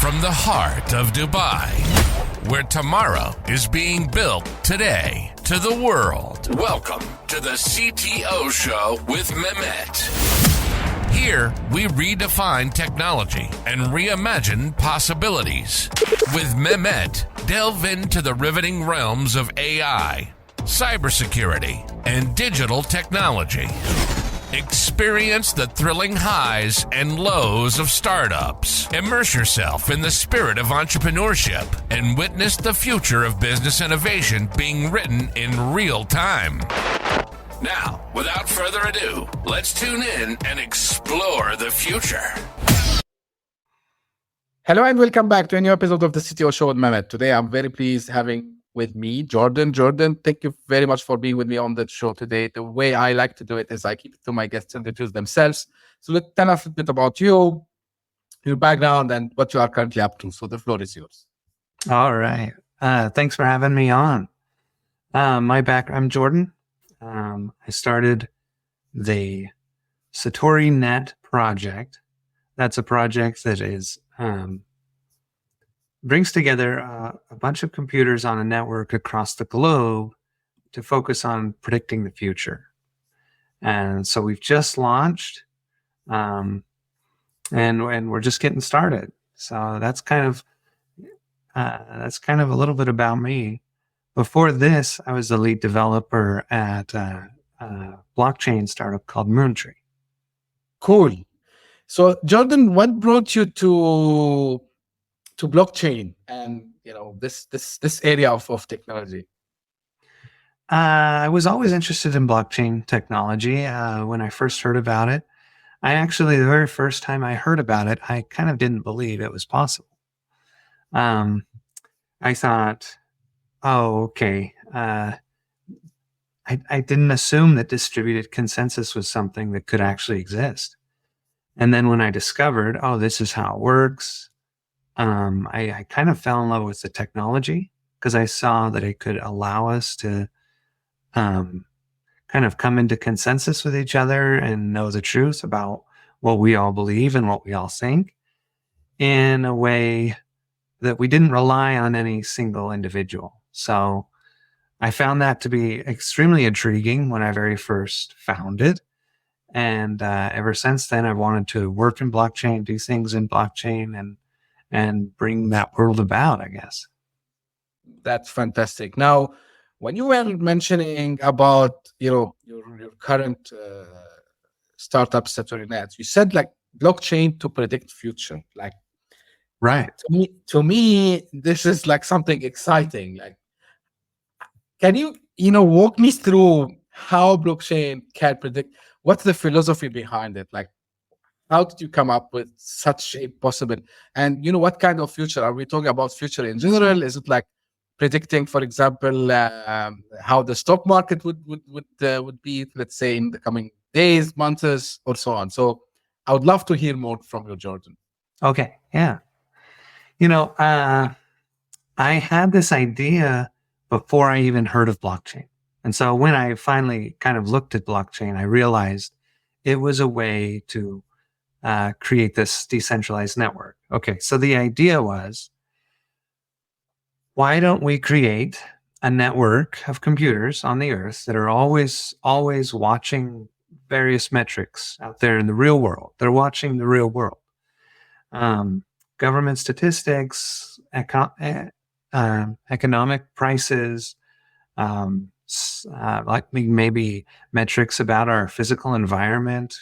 From the heart of Dubai, where tomorrow is being built today, to the world. Welcome to the CTO Show with Mehmet. Here, we redefine technology and reimagine possibilities. With Mehmet, delve into the riveting realms of AI, cybersecurity, and digital technology. Experience the thrilling highs and lows of startups. Immerse yourself in the spirit of entrepreneurship and witness the future of business innovation being written in real time. Now, without further ado, let's tune in and explore the future. Hello and welcome back to a new episode of the CTO Show with Mehmet. Today, I'm very pleased having with me Jordan. Jordan, thank you very much for being with me on the show today. The way I like to do it is I keep it to my guests to introduce themselves. So let's tell us a bit about you, your background, and what you are currently up to. So the floor is yours. All right. Thanks for having me on. I'm Jordan. I started the SatoriNet project. That's a project that is brings together a bunch of computers on a network across the globe to focus on predicting the future. And so we've just launched, and we're just getting started. So that's kind of a little bit about me. Before this, I was the lead developer at a blockchain startup called Moontree. Cool. So Jordan, what brought you to blockchain and this area of technology? I was always interested in blockchain technology. When I first heard about it, the very first time I heard about it, I kind of didn't believe it was possible. I thought, oh, okay. I didn't assume that distributed consensus was something that could actually exist. And then when I discovered, oh, this is how it works, I kind of fell in love with the technology because I saw that it could allow us to kind of come into consensus with each other and know the truth about what we all believe and what we all think in a way that we didn't rely on any single individual. So I found that to be extremely intriguing when I very first found it. And ever since then, I've wanted to work in blockchain, do things in blockchain, and bring that world about, I guess. That's fantastic. Now, when you were mentioning about your current startup SatoriNet, you said like blockchain to predict future. Like, right. To me, this is like something exciting. Like, can you walk me through how blockchain can predict? What's the philosophy behind it? Like, how did you come up with such a possible? And what kind of future are we talking about? Future in general? Is it like predicting, for example, how the stock market would be, let's say, in the coming days, months, or so on? So I would love to hear more from you, Jordan. Okay, yeah. I had this idea before I even heard of blockchain. And so when I finally kind of looked at blockchain, I realized it was a way to create this decentralized network. Okay, so the idea was, why don't we create a network of computers on the earth that are always watching various metrics out there in the real world? They're watching the real world. Government statistics, economic prices, like maybe metrics about our physical environment,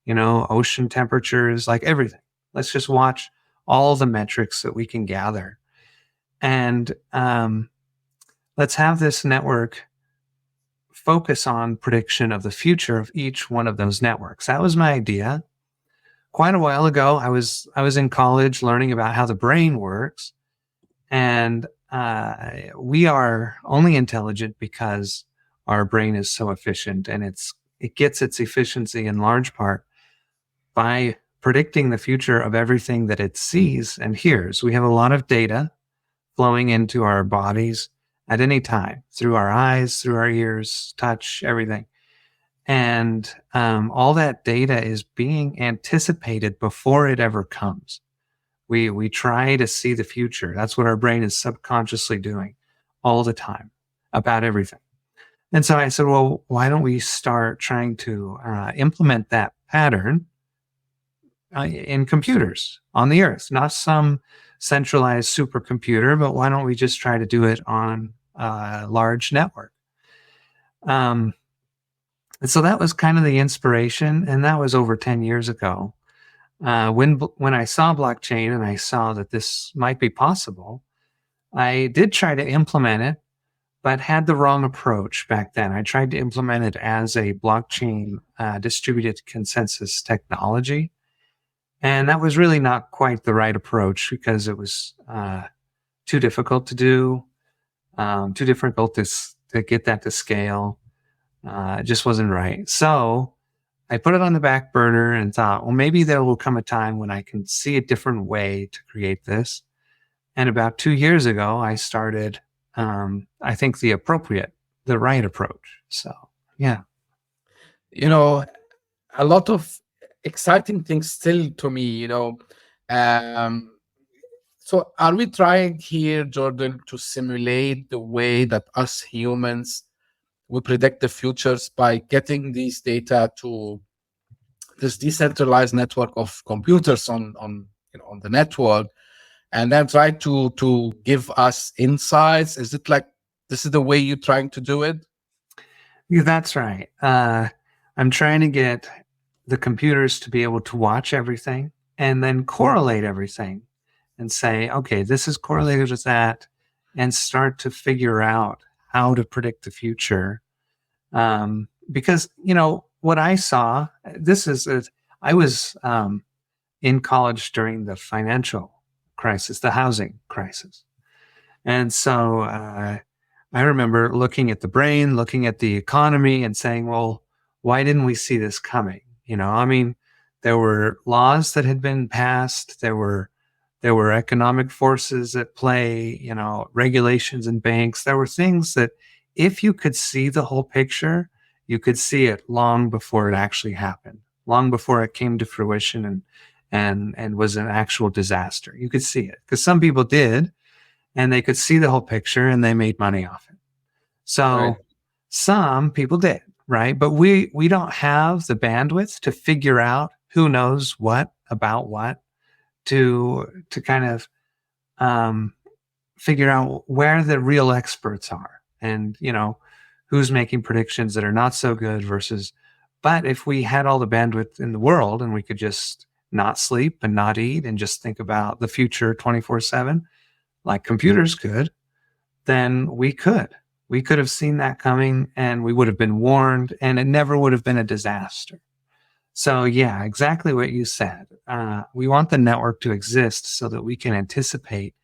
ocean temperatures, like everything. Let's just watch all the metrics that we can gather. And let's have this network focus on prediction of the future of each one of those networks. That was my idea. Quite a while ago, I was in college learning about how the brain works. And we are only intelligent because our brain is so efficient, and it gets its efficiency in large part by predicting the future of everything that it sees and hears. We have a lot of data flowing into our bodies at any time through our eyes, through our ears, touch, everything. And all that data is being anticipated before it ever comes. We try to see the future. That's what our brain is subconsciously doing all the time about everything. And so I said, well, why don't we start trying to implement that pattern in computers on the earth, not some centralized supercomputer, but why don't we just try to do it on a large network? And so that was kind of the inspiration, and that was over 10 years ago. When I saw blockchain and I saw that this might be possible, I did try to implement it, but had the wrong approach back then. I tried to implement it as a blockchain distributed consensus technology. And that was really not quite the right approach because it was too difficult to do, too difficult to get that to scale. It just wasn't right. So I put it on the back burner and thought, well, maybe there will come a time when I can see a different way to create this. And about 2 years ago, I started, I think, the right approach. So, yeah. A lot of exciting things still to me, so are we trying here, Jordan, to simulate the way that us humans will predict the futures by getting these data to this decentralized network of computers on the network, and then try to give us insights? Is it like this is the way you're trying to do it? Yeah, that's right. I'm trying to get the computers to be able to watch everything and then correlate everything and say, okay, this is correlated with that, and start to figure out how to predict the future. Because, what I saw, I was in college during the financial crisis, the housing crisis. And so I remember looking at the brain, looking at the economy and saying, well, why didn't we see this coming? There were laws that had been passed. There were economic forces at play, regulations in banks. There were things that if you could see the whole picture, you could see it long before it actually happened, long before it came to fruition and was an actual disaster. You could see it because some people did, and they could see the whole picture and they made money off it. So Right. Some people did, right? But we don't have the bandwidth to figure out who knows what about what to kind of figure out where the real experts are and, who's making predictions that are not so good versus. But if we had all the bandwidth in the world and we could just not sleep and not eat and just think about the future 24/7, like computers could, then we could have seen that coming and we would have been warned and it never would have been a disaster. So yeah, exactly what you said. We want the network to exist so that we can anticipate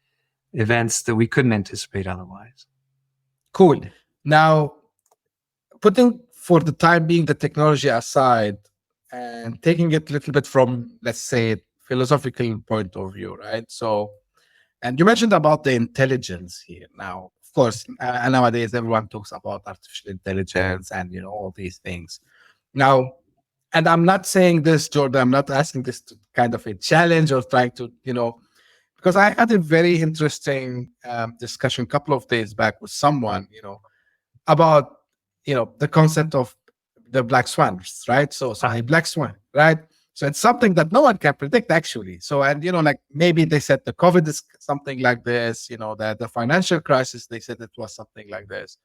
events that we couldn't anticipate otherwise. Cool. Now, putting for the time being the technology aside and taking it a little bit from, let's say, philosophical point of view, right? So, and you mentioned about the intelligence here. Now, of course, nowadays everyone talks about artificial intelligence and all these things. Now, and I'm not saying this, Jordan, I'm not asking this to kind of a challenge or trying to, because I had a very interesting discussion a couple of days back with someone, about, the concept of the black swans, right? So a black swan, right? So it's something that no one can predict actually. So, and, like maybe they said the COVID is something like this, that the financial crisis, they said it was something like this.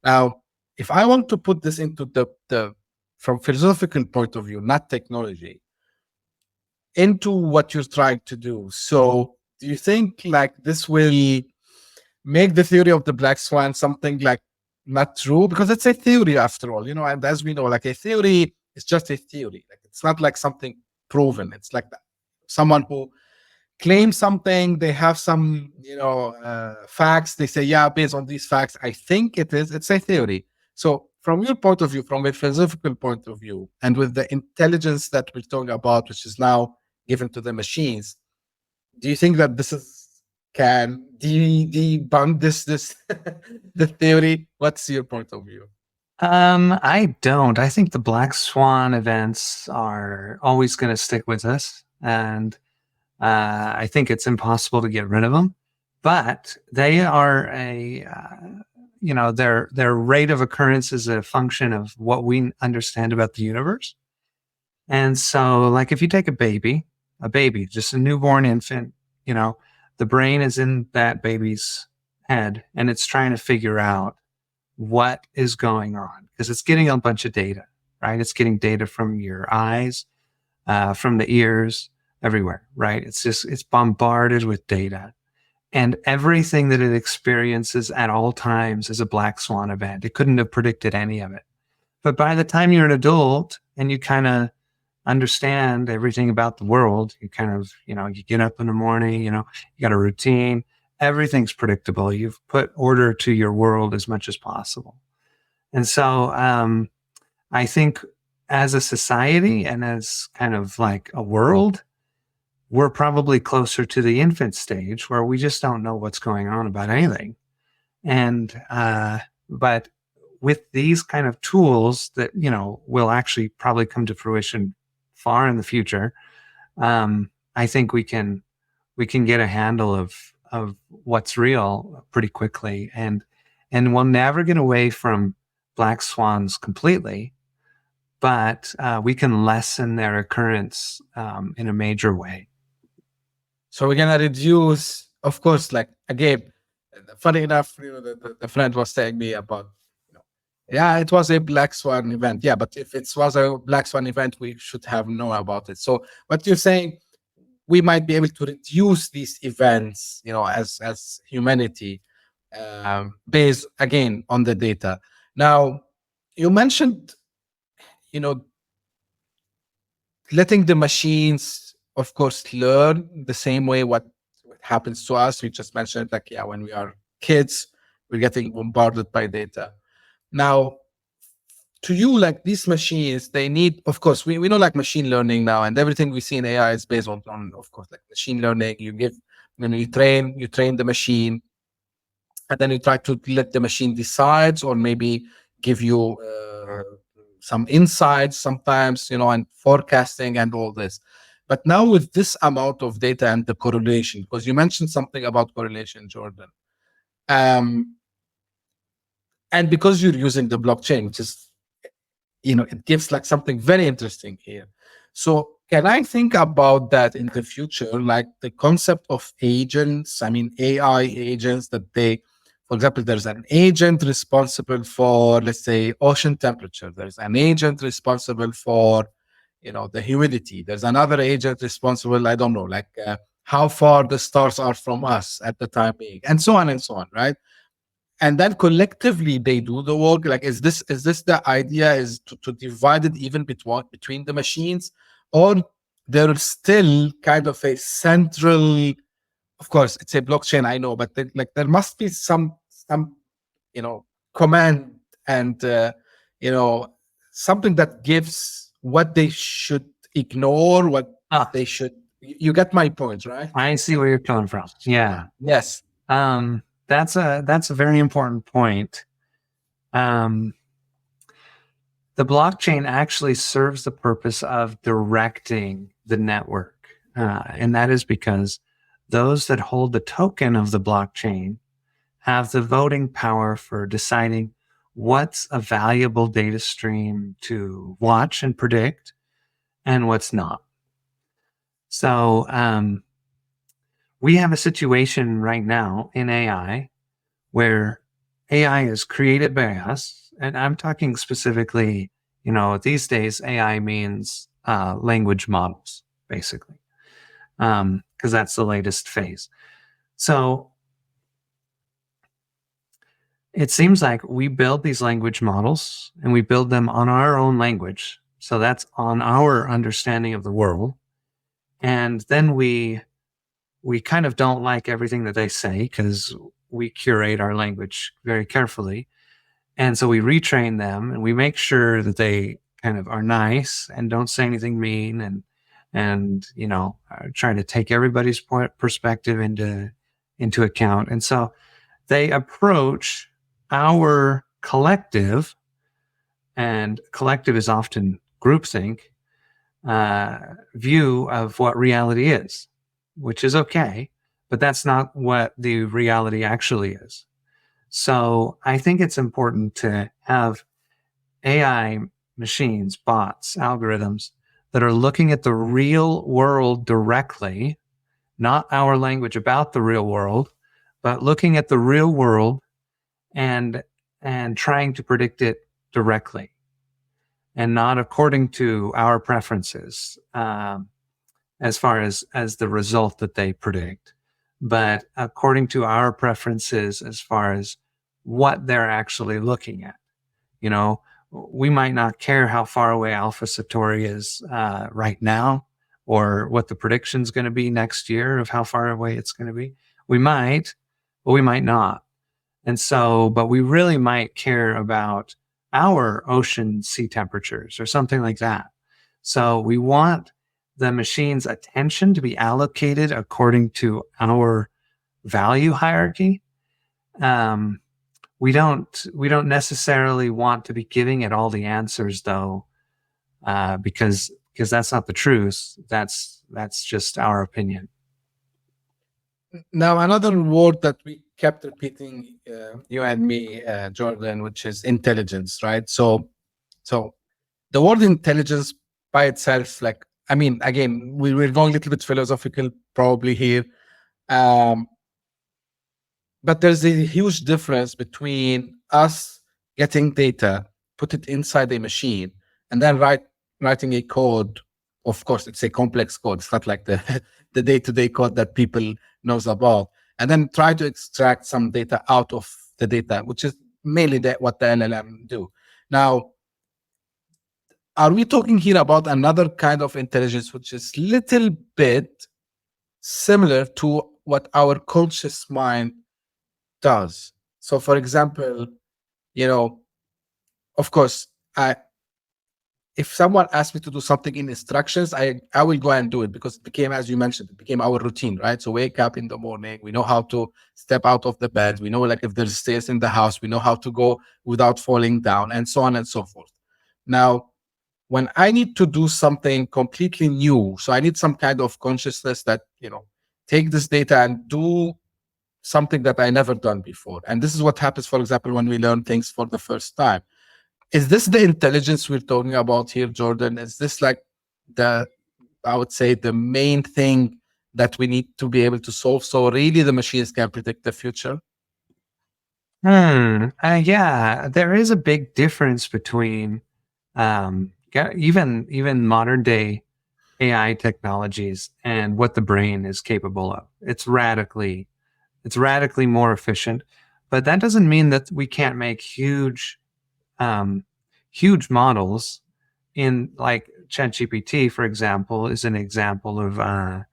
Now, if I want to put this into the from philosophical point of view, not technology, into what you're trying to do. So do you think like this will make the theory of the black swan something like not true? Because it's a theory after all, and as we know, like a theory is just a theory. Like it's not like something proven. It's like that. Someone who claims something, they have some, facts. They say, yeah, based on these facts, I think it's a theory. So from your point of view, from a philosophical point of view, and with the intelligence that we're talking about, which is now given to the machines, do you think that can debunk this the theory? What's your point of view? I don't. I think the black swan events are always going to stick with us, and I think it's impossible to get rid of them, but they are their rate of occurrence is a function of what we understand about the universe. And so, like, if you take a baby, just a newborn infant, the brain is in that baby's head and it's trying to figure out what is going on because it's getting a bunch of data, right? It's getting data from your eyes, from the ears, everywhere, right? It's bombarded with data. And everything that it experiences at all times is a black swan event. It couldn't have predicted any of it. But by the time you're an adult and you kind of understand everything about the world, you kind of, you get up in the morning, you got a routine, everything's predictable. You've put order to your world as much as possible. And so I think as a society and as kind of like a world, we're probably closer to the infant stage where we just don't know what's going on about anything. And, but with these kind of tools that, will actually probably come to fruition far in the future, I think we can get a handle of what's real pretty quickly. And we'll never get away from black swans completely, but we can lessen their occurrence in a major way. So we're gonna reduce, of course, like again, funny enough, the friend was telling me about, yeah, it was a black swan event. Yeah, but if it was a black swan event, we should have known about it. So what you're saying, we might be able to reduce these events, as humanity, based again on the data. Now, you mentioned, letting the machines, of course, learn the same way what happens to us. We just mentioned, like, yeah, when we are kids, we're getting bombarded by data. Now, to you, like, these machines, they need, of course, we know, like, machine learning now, and everything we see in AI is based on of course, like machine learning. You train the machine, and then you try to let the machine decide, or maybe give you some insights sometimes, and forecasting and all this. But now with this amount of data and the correlation, because you mentioned something about correlation, Jordan, and because you're using the blockchain, which is, it gives like something very interesting here. So can I think about that in the future, like the concept of agents? I mean, AI agents that for example, there's an agent responsible for, let's say, ocean temperature. There's an agent responsible for, the humidity. There's another agent responsible, I don't know, like how far the stars are from us at the time being, and so on, right? And then collectively they do the work. Like, is this the idea, is to divide it even between the machines, or there's still kind of a central, of course, it's a blockchain, I know, but there must be some command and something that gives what they should ignore, what they should. You get my point, right? I see where you're coming from. Yeah. Yes. That's a very important point. The blockchain actually serves the purpose of directing the network, and that is because those that hold the token of the blockchain have the voting power for deciding what's a valuable data stream to watch and predict and what's not. So we have a situation right now in AI where AI is created by us. And I'm talking specifically, these days AI means language models, basically, because that's the latest phase. So it seems like we build these language models and we build them on our own language. So that's on our understanding of the world. And then we kind of don't like everything that they say because we curate our language very carefully. And so we retrain them and we make sure that they kind of are nice and don't say anything mean and try to take everybody's perspective into account. And so they approach our collective, and collective is often groupthink, view of what reality is. which is okay, but that's not what the reality actually is. So I think it's important to have AI machines, bots, algorithms that are looking at the real world directly, not our language about the real world, but looking at the real world and trying to predict it directly and not according to our preferences, as far as the result that they predict, but according to our preferences as far as what they're actually looking at. You know, we might not care how far away Alpha Satori is right now, or what the prediction is going to be next year of how far away it's going to be. We might, but we might not. And so, but we really might care about our ocean sea temperatures or something like that. So we want the machine's attention to be allocated according to our value hierarchy. We don't necessarily want to be giving it all the answers, though, because that's not the truth. That's just our opinion. Now, another word that we kept repeating, you and me, Jordan, which is intelligence, right? So the word intelligence by itself, like, I mean, again, we're going a little bit philosophical probably here. But there's a huge difference between us getting data, put it inside a machine, and then writing a code. Of course, it's a complex code. It's not like the day-to-day code that people knows about. And then try to extract some data out of the data, which is mainly what the LLM do. Now, are we talking here about another kind of intelligence, which is little bit similar to what our conscious mind does? So, for example, of course, if someone asks me to do something in instructions, I will go and do it, because it became, as you mentioned, it became our routine, right? So wake up in the morning, we know how to step out of the bed, we know, like, if there's stairs in the house, we know how to go without falling down, and so on and so forth. Now, when I need to do something completely new, so I need some kind of consciousness that, take this data and do something that I never done before. And this is what happens, for example, when we learn things for the first time. Is this the intelligence we're talking about here, Jordan? Is this like I would say, the main thing that we need to be able to solve, so really the machines can predict the future? Yeah, there is a big difference between even modern day AI technologies and what the brain is capable of. It's radically more efficient, but that doesn't mean that we can't make huge models. In, like, ChatGPT, for example, is an example of a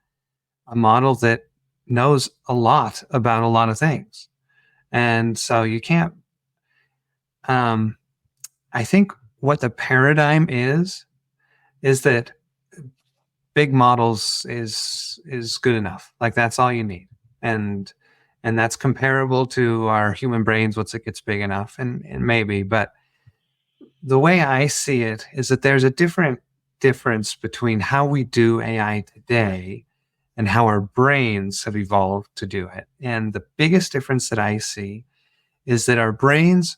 model that knows a lot about a lot of things. And so you can't, I think what the paradigm is that big models is good enough. Like, that's all you need. And that's comparable to our human brains once it gets big enough, and maybe, but the way I see it is that there's a difference between how we do AI today and how our brains have evolved to do it. And the biggest difference that I see is that our brains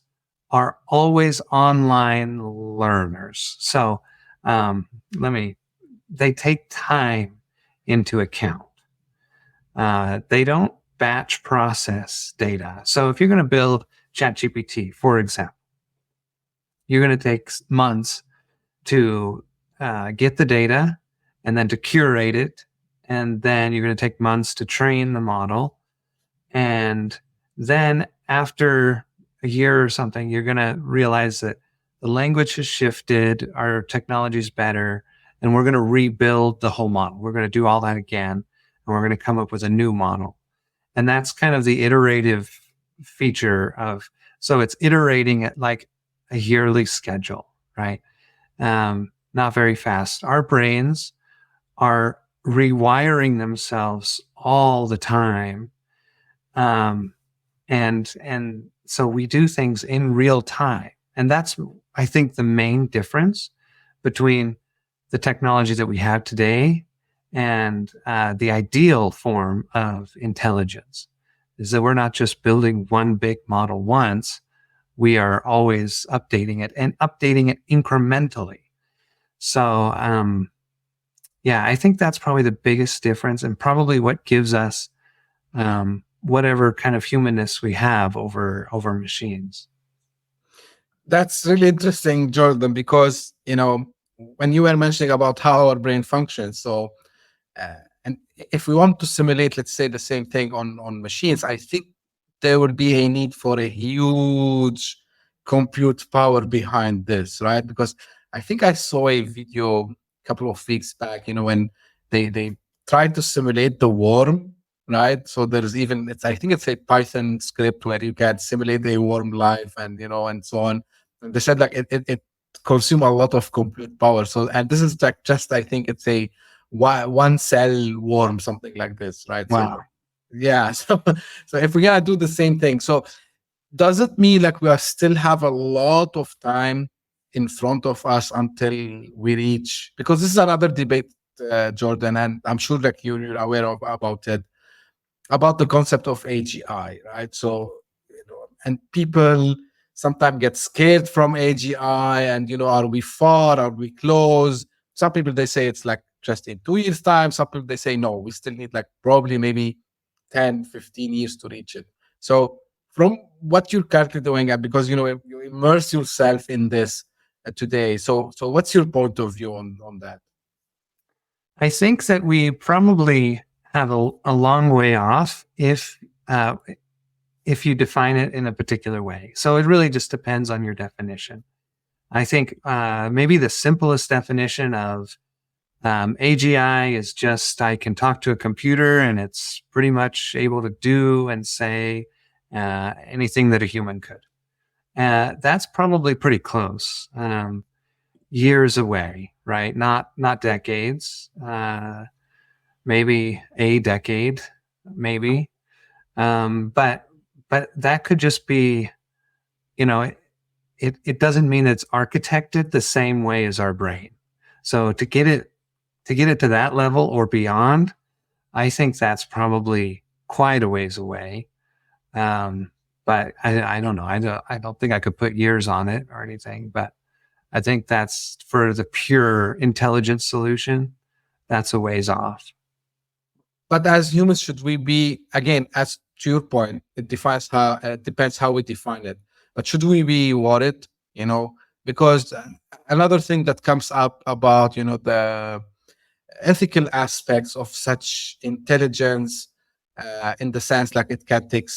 are always online learners. So they take time into account. They don't batch process data. So if you're going to build ChatGPT, for example, you're going to take months to get the data, and then to curate it. And then you're going to take months to train the model. And then after a year or something, you're going to realize that the language has shifted, our technology is better, and we're going to rebuild the whole model. We're going to do all that again, and we're going to come up with a new model. And that's kind of the iterative feature of, so it's iterating at like a yearly schedule, right? Not very fast. Our brains are rewiring themselves all the time. And so we do things in real time. And that's, I think, the main difference between the technology that we have today And the ideal form of intelligence is that we're not just building one big model once, we are always updating it and updating it incrementally. So, yeah, I think that's probably the biggest difference and probably what gives us whatever kind of humanness we have over machines. That's really interesting, Jordan, because when you were mentioning about how our brain functions, so and if we want to simulate, let's say, the same thing on machines, I think there would be a need for a huge compute power behind this, right? Because I think I saw a video a couple of weeks back, when they tried to simulate the worm, right? So there's even I think it's a Python script where you can simulate a worm life and and so on. And they said like it consume a lot of compute power. So and this is like just I think it's a one cell worm, something like this, right? Wow. So yeah, so if we're gonna do the same thing, so does it mean like we are still have a lot of time in front of us until we reach? Because this is another debate, Jordan, and I'm sure like you're aware of about it, about the concept of AGI, right? So and people sometimes get scared from AGI, and are we far? Are we close? Some people they say it's like just in 2 years' time. Some people they say no, we still need like probably maybe 10, 15 years to reach it. So from what you're currently doing, and because you immerse yourself in this today, so what's your point of view on that? I think that we probably have a long way off if you define it in a particular way. So it really just depends on your definition. I think maybe the simplest definition of AGI is just I can talk to a computer and it's pretty much able to do and say anything that a human could. That's probably pretty close. Years away, right? Not decades. Maybe a decade, maybe. But that could just be, it doesn't mean it's architected the same way as our brain. So to get it to that level or beyond, I think that's probably quite a ways away. But I don't know. I don't think I could put years on it or anything, but I think that's for the pure intelligence solution, that's a ways off. But as humans, should we be, again, as to your point, it depends how we define it. But should we be worried? Because another thing that comes up about the ethical aspects of such intelligence, in the sense like it can take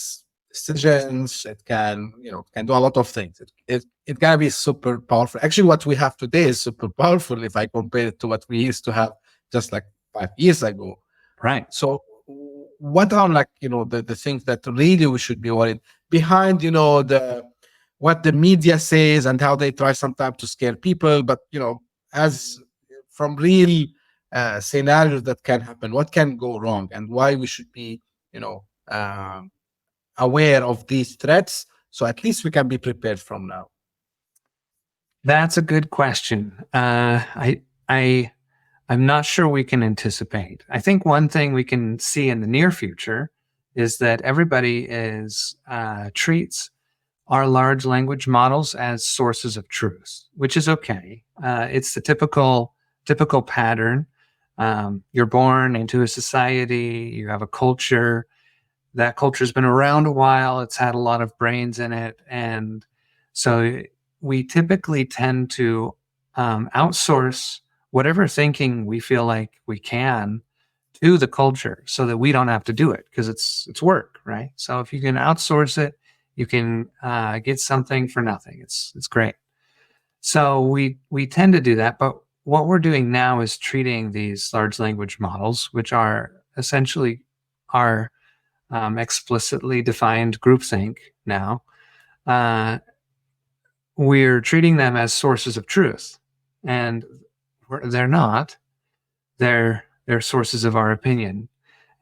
decisions, it can do a lot of things. It can be super powerful. Actually, what we have today is super powerful if I compare it to what we used to have just like 5 years ago. Right. So what are like the things that really we should be worried behind what the media says and how they try sometimes to scare people, but as from real scenarios that can happen, what can go wrong, and why we should be aware of these threats, so at least we can be prepared from now. That's a good question. I'm not sure we can anticipate. I think one thing we can see in the near future is that everybody treats our large language models as sources of truth, which is okay. It's the typical pattern. You're born into a society, you have a culture. That culture's been around a while. It's had a lot of brains in it. And so we typically tend to outsource whatever thinking we feel like we can to the culture so that we don't have to do it, because it's work, right? So if you can outsource it, you can get something for nothing. It's great. So we tend to do that. But what we're doing now is treating these large language models, which are essentially our explicitly defined groupthink now. We're treating them as sources of truth, and they're not. They're sources of our opinion.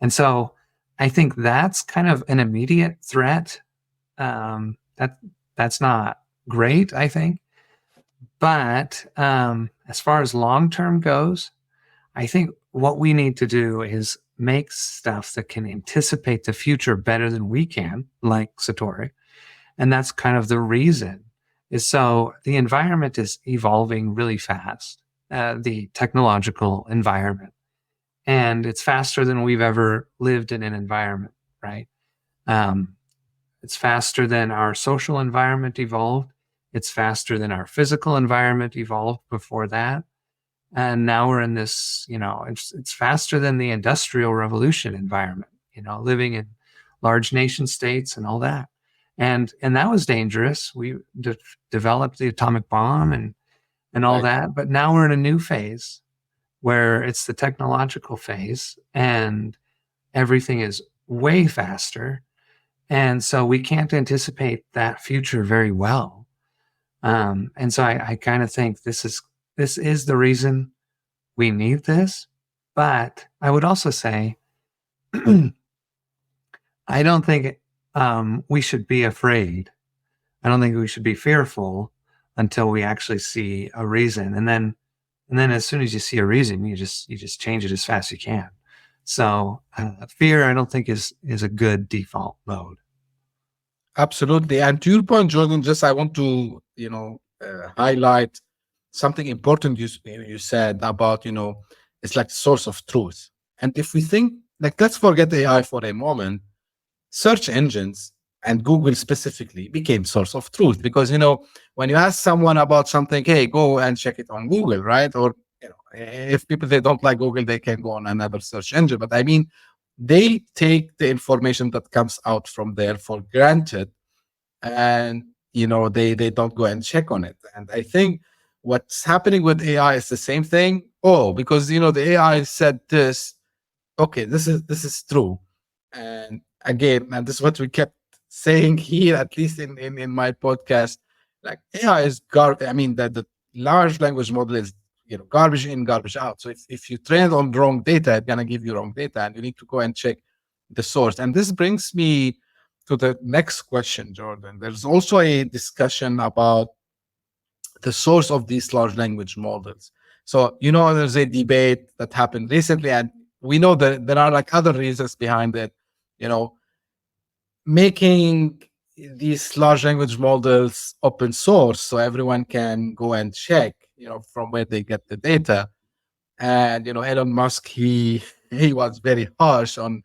And so I think that's kind of an immediate threat. That's not great, I think. But as far as long-term goes, I think what we need to do is make stuff that can anticipate the future better than we can, like Satori. And that's kind of the reason is so the environment is evolving really fast, the technological environment. And it's faster than we've ever lived in an environment, right? It's faster than our social environment evolved. It's faster than our physical environment evolved before that. And now we're in this, it's faster than the Industrial Revolution environment, living in large nation states and all that. And that was dangerous. We developed the atomic bomb and all that. But now we're in a new phase where it's the technological phase and everything is way faster. And so we can't anticipate that future very well. And so I kind of think this is the reason we need this. But I would also say, I don't think we should be afraid. I don't think we should be fearful until we actually see a reason. And then as soon as you see a reason, you just change it as fast as you can. So fear, I don't think is a good default mode. Absolutely. And to your point, Jordan, I want to, highlight something important you said about, it's like the source of truth. And if we think, let's forget AI for a moment, search engines and Google specifically became source of truth because, when you ask someone about something, hey, go and check it on Google, right? Or, if they don't like Google, they can go on another search engine. But I mean, they take the information that comes out from there for granted and, they don't go and check on it. And I think what's happening with AI is the same thing. Oh, because, the AI said this, okay, this is true. And again, and this is what we kept saying here, at least in my podcast, like AI is the large language model is, garbage in, garbage out. So if you train on wrong data, it's going to give you wrong data and you need to go and check the source. And this brings me to the next question, Jordan. There's also a discussion about the source of these large language models. So, there's a debate that happened recently, and we know that there are other reasons behind it, making these large language models open source so everyone can go and check, from where they get the data. And, Elon Musk, he was very harsh on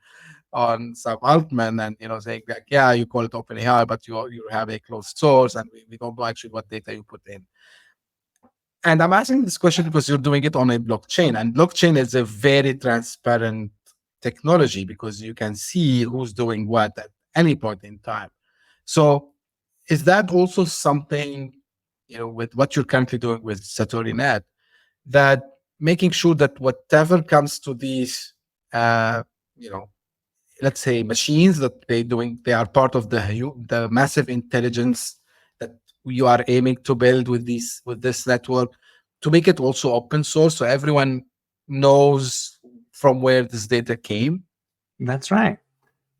Sam Altman and, saying like, yeah, you call it OpenAI, but you have a closed source and we don't know actually what data you put in. And I'm asking this question because you're doing it on a blockchain, and blockchain is a very transparent technology because you can see who's doing what at any point in time. So is that also something, with what you're currently doing with SatoriNet, that making sure that whatever comes to these, let's say machines that they are part of the massive intelligence that you are aiming to build with this network, to make it also open source so everyone knows from where this data came? That's right.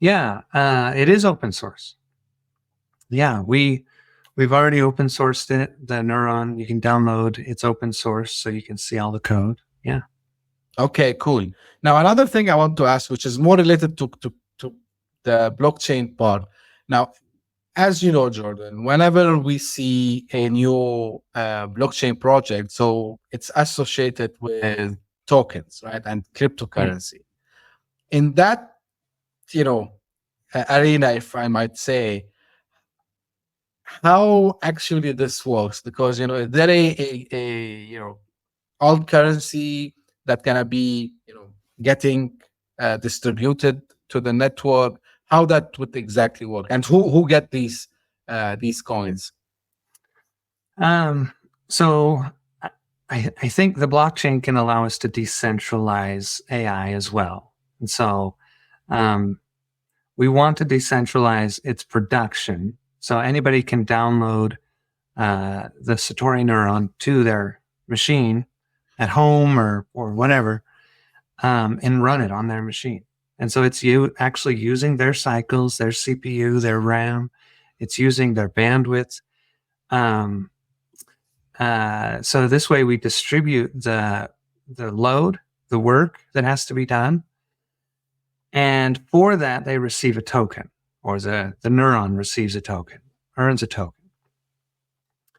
Yeah, it is open source. Yeah, we've already open sourced it. The neuron, you can download. It's open source, so you can see all the code. Yeah. Okay, cool. Now, another thing I want to ask, which is more related to the blockchain part. Now, as you know, Jordan, whenever we see a new blockchain project, so it's associated with tokens, right, and cryptocurrency. In that, arena, if I might say, how actually this works? Because, is there a alt currency that gonna be, getting distributed to the network? How that would exactly work, and who get these coins? So I think the blockchain can allow us to decentralize AI as well. And so we want to decentralize its production. So anybody can download the Satori neuron to their machine at home or whatever, and run it on their machine. And so it's actually using their cycles, their CPU, their RAM. It's using their bandwidth. So this way we distribute the the work that has to be done. And for that, they receive a token, or the neuron receives a token, earns a token.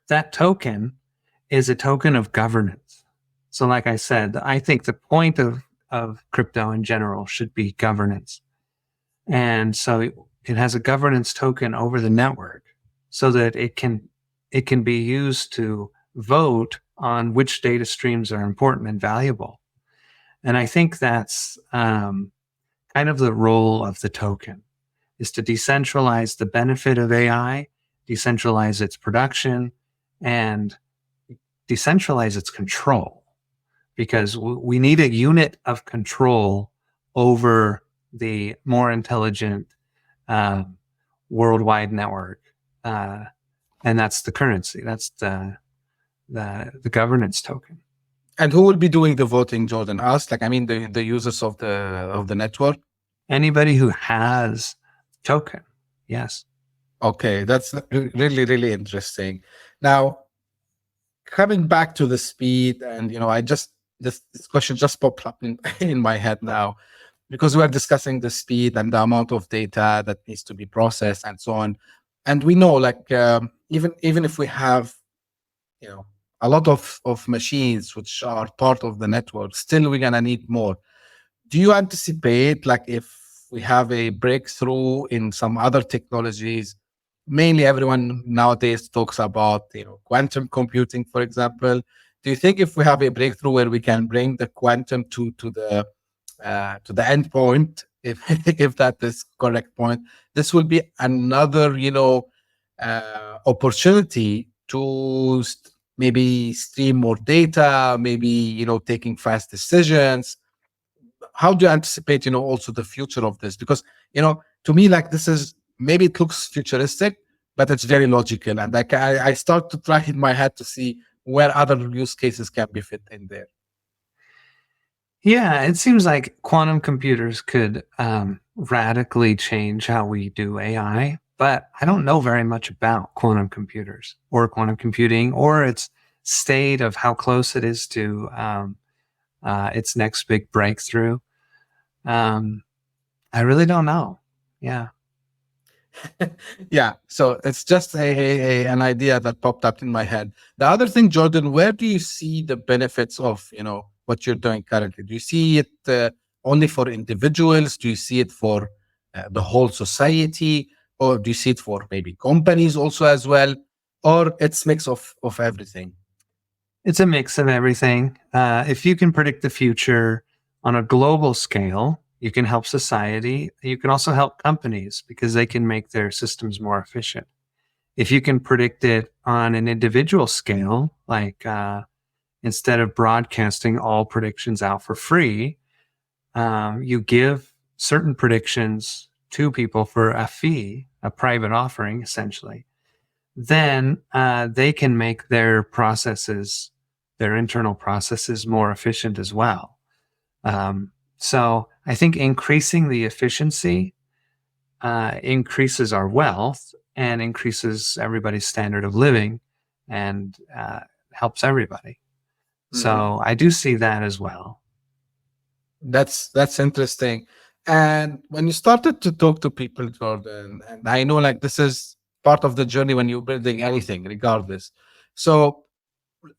That token is a token of governance. So like I said, I think the point of crypto in general should be governance. And so it has a governance token over the network so that it can be used to vote on which data streams are important and valuable. And I think that's kind of the role of the token, is to decentralize the benefit of AI, decentralize its production, and decentralize its control, because we need a unit of control over the more intelligent worldwide network. And that's the currency. That's the governance token. And who will be doing the voting, Jordan? Us? Like, I mean, the users of the network? Anybody who has token. Yes. Okay, that's really, really interesting. Now, coming back to the speed, and this question just popped up in my head now, because we are discussing the speed and the amount of data that needs to be processed and so on. And we know, like, even if we have, a lot of machines which are part of the network, still we're gonna need more. Do you anticipate, like, if we have a breakthrough in some other technologies? Mainly everyone nowadays talks about, quantum computing, for example. Do you think if we have a breakthrough where we can bring the quantum to the end point, if that is correct point, this will be another, opportunity to maybe stream more data, maybe, taking fast decisions? How do you anticipate, also the future of this? Because, to me, like, this is, maybe it looks futuristic, but it's very logical. And like, I start to try in my head to see where other use cases can be fit in there. Yeah, it seems like quantum computers could radically change how we do AI, but I don't know very much about quantum computers or quantum computing or its state of how close it is to its next big breakthrough. I really don't know. Yeah. Yeah. So it's just an idea that popped up in my head. The other thing, Jordan, where do you see the benefits of, what you're doing currently? Do you see it only for individuals? Do you see it for the whole society? Or do you see it for maybe companies also as well? Or it's mix of everything? It's a mix of everything. If you can predict the future on a global scale, you can help society. You can also help companies because they can make their systems more efficient. If you can predict it on an individual scale, like instead of broadcasting all predictions out for free, you give certain predictions to people for a fee, a private offering, essentially. Then they can make their processes, their internal processes, more efficient as well. So I think increasing the efficiency increases our wealth and increases everybody's standard of living and helps everybody. Mm-hmm. So I do see that as well. That's interesting. And when you started to talk to people, Jordan, and I know, like, this is part of the journey when you're building anything, regardless. So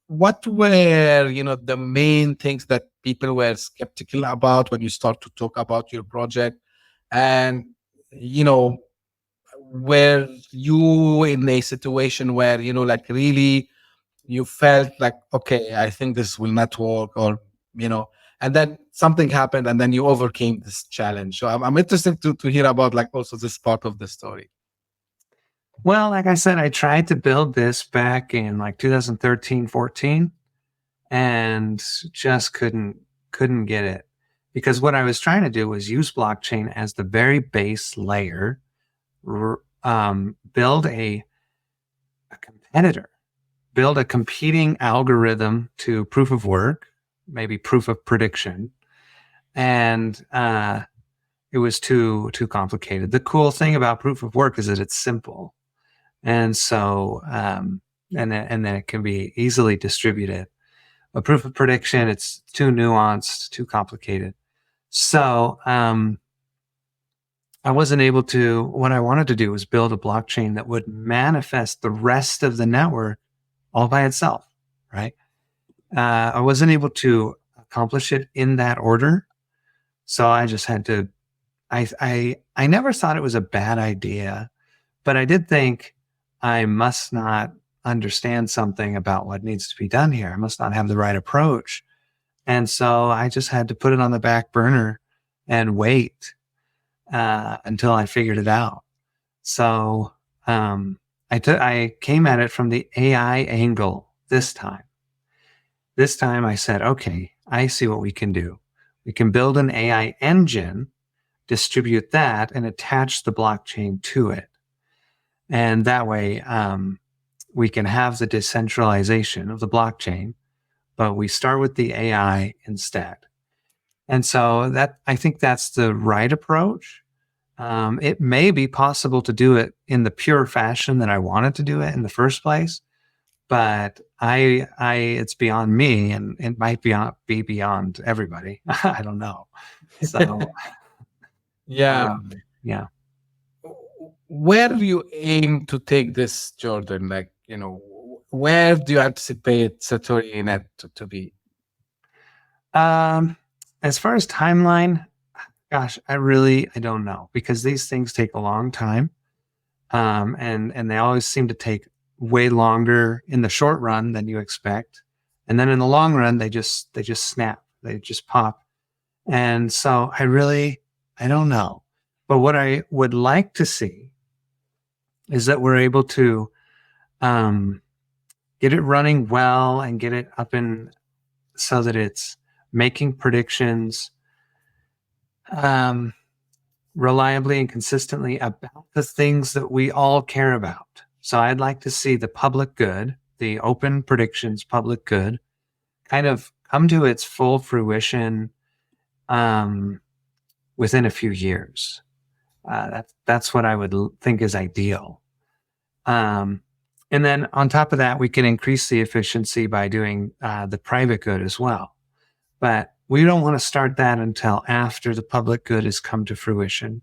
what were, the main things that people were skeptical about when you start to talk about your project? And, were you in a situation where, like, really you felt like, okay, I think this will not work, or, and then something happened and then you overcame this challenge? So I'm interested to hear about, like, also this part of the story. Well, like I said, I tried to build this back in like 2013, 14, and just couldn't get it, because what I was trying to do was use blockchain as the very base layer, build a competitor, build a competing algorithm to proof of work, maybe proof of prediction. And it was too complicated. The cool thing about proof of work is that it's simple. And so, and then it can be easily distributed. a proof of prediction, it's too nuanced, too complicated. So I wasn't able to, what I wanted to do was build a blockchain that would manifest the rest of the network all by itself, right? I wasn't able to accomplish it in that order. So I just had to, I never thought it was a bad idea, but I did think I must not understand something about what needs to be done here. I must not have the right approach. And so I just had to put it on the back burner and wait until I figured it out. So I came at it from the AI angle this time. This time I said, okay, I see what we can do. We can build an AI engine, distribute that, and attach the blockchain to it. And that way we can have the decentralization of the blockchain, but we start with the AI instead. And so that, I think that's the right approach. It may be possible to do it in the pure fashion that I wanted to do it in the first place, but it's beyond me, and it might be beyond everybody. I don't know. So, Yeah. yeah. Where do you aim to take this, Jordan? Like, where do you anticipate SatoriNet to be? As far as timeline, gosh, I don't know, because these things take a long time. And they always seem to take way longer in the short run than you expect. And then in the long run, they just snap, they just pop. And so I don't know. But what I would like to see is that we're able to get it running well and get it up in so that it's making predictions reliably and consistently about the things that we all care about. So I'd like to see the public good, the open predictions public good, kind of come to its full fruition within a few years. That's what I would think is ideal. And then on top of that, we can increase the efficiency by doing the private good as well. But we don't want to start that until after the public good has come to fruition.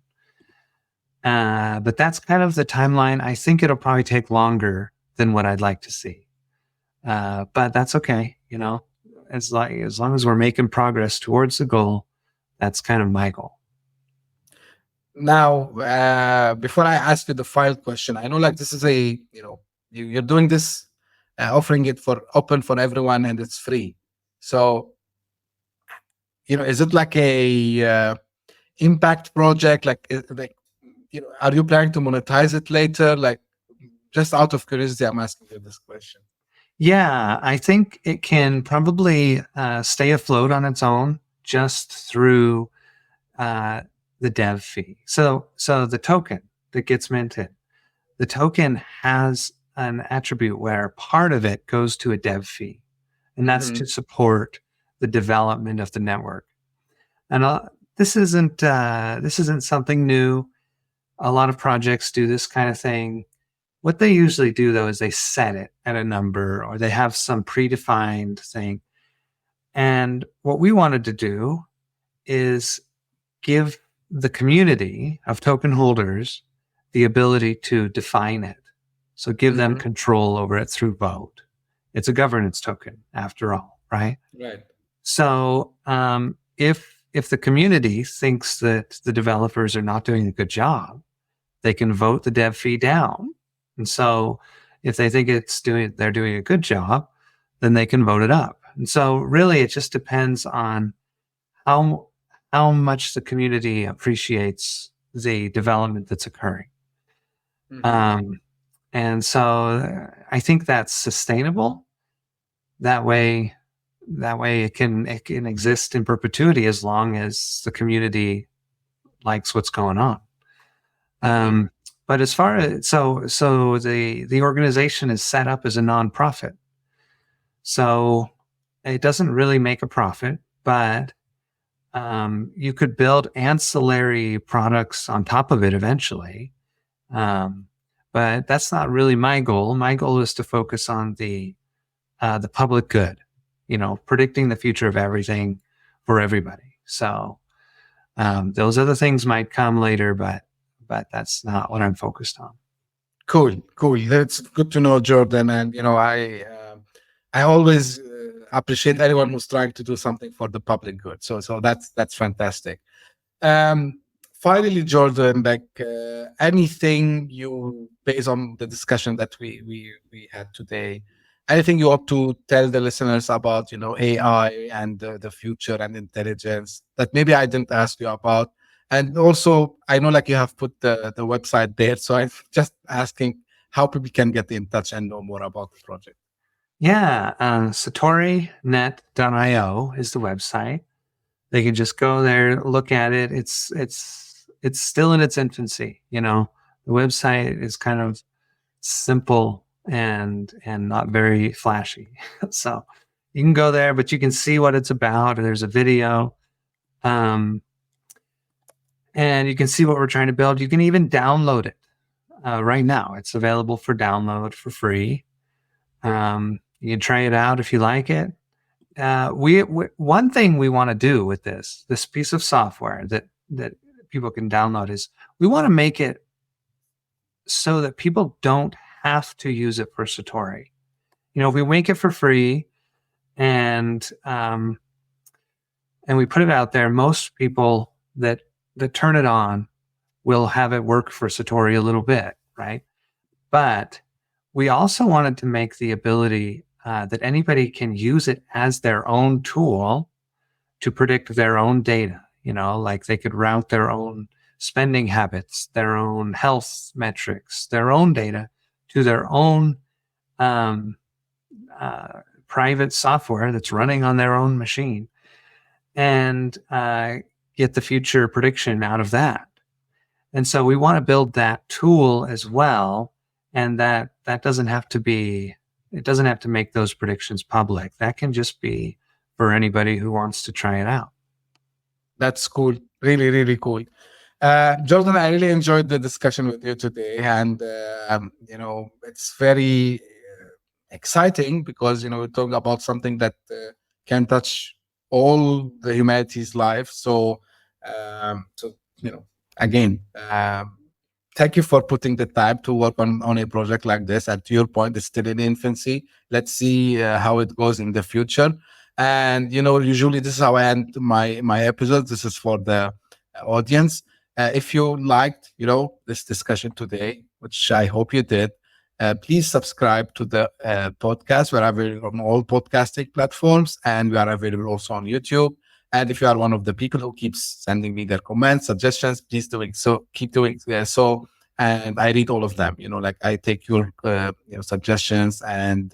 But that's kind of the timeline. I think it'll probably take longer than what I'd like to see. But that's okay. As long as we're making progress towards the goal, that's kind of my goal. Now, before I ask you the final question, I know this is you're doing this, offering it for open for everyone, and it's free. So, is it like a impact project? Are you planning to monetize it later? Just out of curiosity, I'm asking you this question. Yeah, I think it can probably stay afloat on its own just through the dev fee. So the token that gets minted, the token has an attribute where part of it goes to a dev fee, and that's to support the development of the network. And this isn't something new. A lot of projects do this kind of thing. What they usually do, though, is they set it at a number, or they have some predefined thing. And what we wanted to do is give the community of token holders the ability to define it. So give them control over it through vote. It's a governance token, after all, right? Right. So if the community thinks that the developers are not doing a good job, they can vote the dev fee down. And so if they think they're doing a good job, then they can vote it up. And so really it just depends on how much the community appreciates the development that's occurring. And so I think that's sustainable. That way it can exist in perpetuity as long as the community likes what's going on. But as far as so the organization is set up as a nonprofit, so it doesn't really make a profit, but you could build ancillary products on top of it eventually. But that's not really my goal. My goal is to focus on the public good. predicting the future of everything for everybody. So those other things might come later, but that's not what I'm focused on. Cool. That's good to know, Jordan. And I always appreciate anyone who's trying to do something for the public good. So that's fantastic. Finally, Jordan, anything you, based on the discussion that we had today, anything you want to tell the listeners about, AI and the future and intelligence that maybe I didn't ask you about? And also, I know you have put the website there, so I'm just asking how people can get in touch and know more about the project. Yeah, SatoriNet.io is the website. They can just go there, look at it. It's still in its infancy. The website is kind of simple and not very flashy. So you can go there, but you can see what it's about. There's a video. And you can see what we're trying to build. You can even download it right now. It's available for download for free. You can try it out if you like it. One thing we want to do with this piece of software that people can download is we want to make it so that people don't have to use it for Satori. If we make it for free and we put it out there, most people that turn it on will have it work for Satori a little bit, right? But we also wanted to make the ability that anybody can use it as their own tool to predict their own data. Like they could route their own spending habits, their own health metrics, their own data to their own private software that's running on their own machine, and get the future prediction out of that. And so we want to build that tool as well. And that doesn't have to make those predictions public. That can just be for anybody who wants to try it out. That's cool. Really, really cool. Jordan, I really enjoyed the discussion with you today. And, it's very exciting because, we're talking about something that can touch all the humanity's life. So, again, thank you for putting the time to work on a project like this. And to your point, it's still in infancy. Let's see how it goes in the future. And, usually this is how I end my episodes. This is for the audience. If you liked, this discussion today, which I hope you did, please subscribe to the podcast. We're available on all podcasting platforms, and we are available also on YouTube. And if you are one of the people who keeps sending me their comments, suggestions, please keep doing so. And I read all of them. I take your suggestions and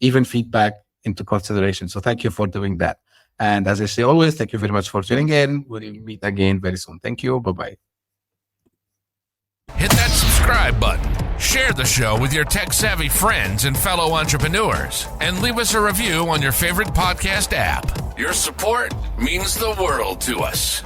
even feedback into consideration. So thank you for doing that. And as I say always, thank you very much for tuning in. We'll meet again very soon. Thank you. Bye-bye. Hit that subscribe button. Share the show with your tech-savvy friends and fellow entrepreneurs. And leave us a review on your favorite podcast app. Your support means the world to us.